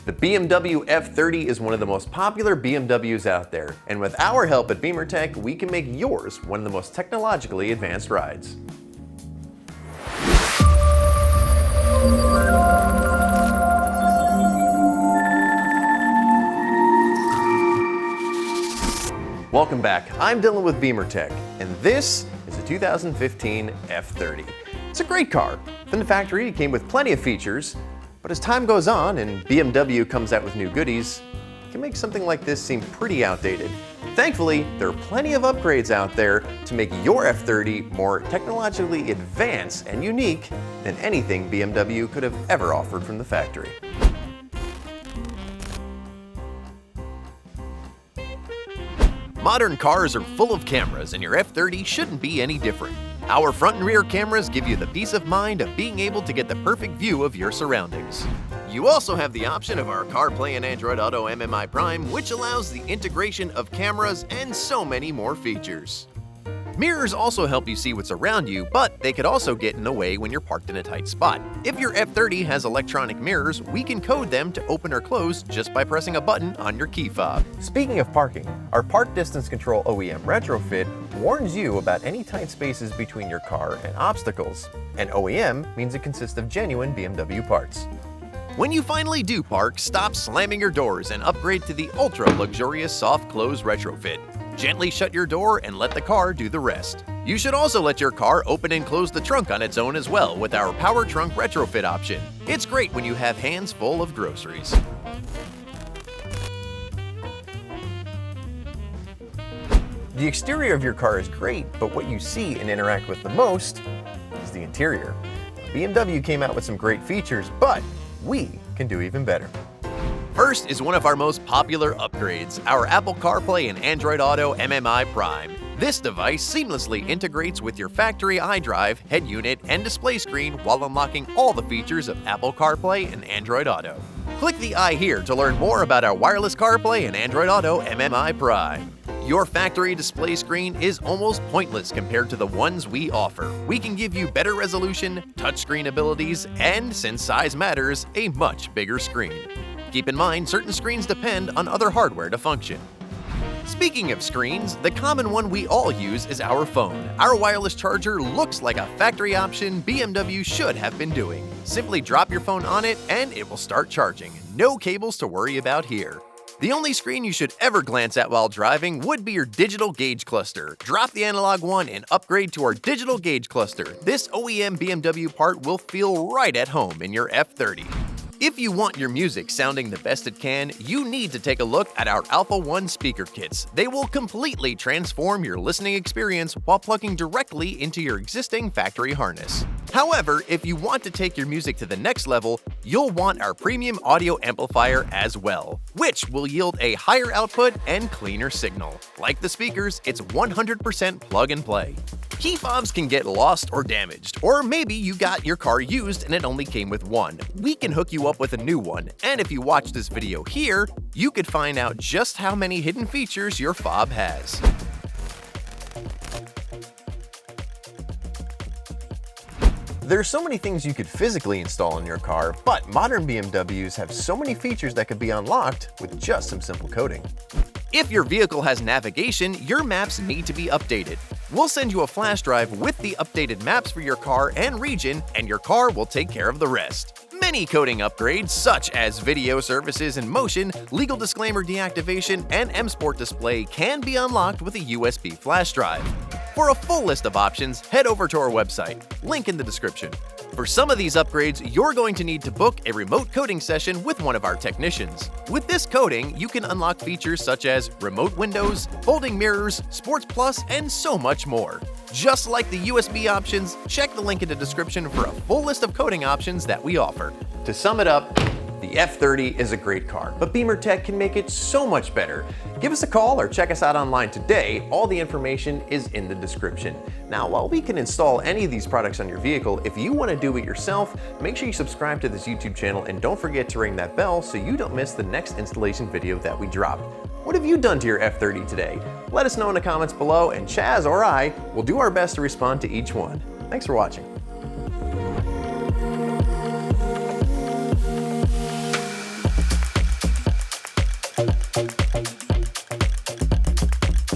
The BMW F30 is one of the most popular BMWs out there, and with our help at Beamer Tech, we can make yours one of the most technologically advanced rides. Welcome back, I'm Dylan with Beamer Tech, and this is the 2015 F30. It's a great car. From the factory, it came with plenty of features, but as time goes on and BMW comes out with new goodies, it can make something like this seem pretty outdated. Thankfully, there are plenty of upgrades out there to make your F30 more technologically advanced and unique than anything BMW could have ever offered from the factory. Modern cars are full of cameras, and your F30 shouldn't be any different. Our front and rear cameras give you the peace of mind of being able to get the perfect view of your surroundings. You also have the option of our CarPlay and Android Auto MMI Prime, which allows the integration of cameras and so many more features. Mirrors also help you see what's around you, but they could also get in the way when you're parked in a tight spot. If your F30 has electronic mirrors, we can code them to open or close just by pressing a button on your key fob. Speaking of parking, our Park Distance Control OEM retrofit warns you about any tight spaces between your car and obstacles. And OEM means it consists of genuine BMW parts. When you finally do park, stop slamming your doors and upgrade to the ultra-luxurious soft close retrofit. Gently shut your door and let the car do the rest. You should also let your car open and close the trunk on its own as well with our Power Trunk retrofit option. It's great when you have hands full of groceries. The exterior of your car is great, but what you see and interact with the most is the interior. BMW came out with some great features, but we can do even better. First is one of our most popular upgrades, our Apple CarPlay and Android Auto MMI Prime. This device seamlessly integrates with your factory iDrive, head unit, and display screen while unlocking all the features of Apple CarPlay and Android Auto. Click the I here to learn more about our wireless CarPlay and Android Auto MMI Prime. Your factory display screen is almost pointless compared to the ones we offer. We can give you better resolution, touchscreen abilities, and, since size matters, a much bigger screen. Keep in mind, certain screens depend on other hardware to function. Speaking of screens, the common one we all use is our phone. Our wireless charger looks like a factory option BMW should have been doing. Simply drop your phone on it and it will start charging. No cables to worry about here. The only screen you should ever glance at while driving would be your digital gauge cluster. Drop the analog one and upgrade to our digital gauge cluster. This OEM BMW part will feel right at home in your F30. If you want your music sounding the best it can, you need to take a look at our Alpha 1 speaker kits. They will completely transform your listening experience while plugging directly into your existing factory harness. However, if you want to take your music to the next level, you'll want our premium audio amplifier as well, which will yield a higher output and cleaner signal. Like the speakers, it's 100% plug and play. Key fobs can get lost or damaged, or maybe you got your car used and it only came with one. We can hook you up with a new one, and if you watch this video here, you could find out just how many hidden features your fob has. There's so many things you could physically install in your car, but modern BMWs have so many features that could be unlocked with just some simple coding. If your vehicle has navigation, your maps need to be updated. We'll send you a flash drive with the updated maps for your car and region, and your car will take care of the rest. Many coding upgrades, such as video services in motion, legal disclaimer deactivation, and M-Sport display can be unlocked with a USB flash drive. For a full list of options, head over to our website, link in the description. For some of these upgrades, you're going to need to book a remote coding session with one of our technicians. With this coding, you can unlock features such as remote windows, folding mirrors, Sports Plus, and so much more. Just like the USB options, check the link in the description for a full list of coding options that we offer. To sum it up, the F30 is a great car, but Beamer Tech can make it so much better. Give us a call or check us out online today. All the information is in the description. Now, while we can install any of these products on your vehicle, if you want to do it yourself, make sure you subscribe to this YouTube channel and don't forget to ring that bell so you don't miss the next installation video that we drop. What have you done to your F30 today? Let us know in the comments below, and Chaz or I will do our best to respond to each one. Thanks for watching.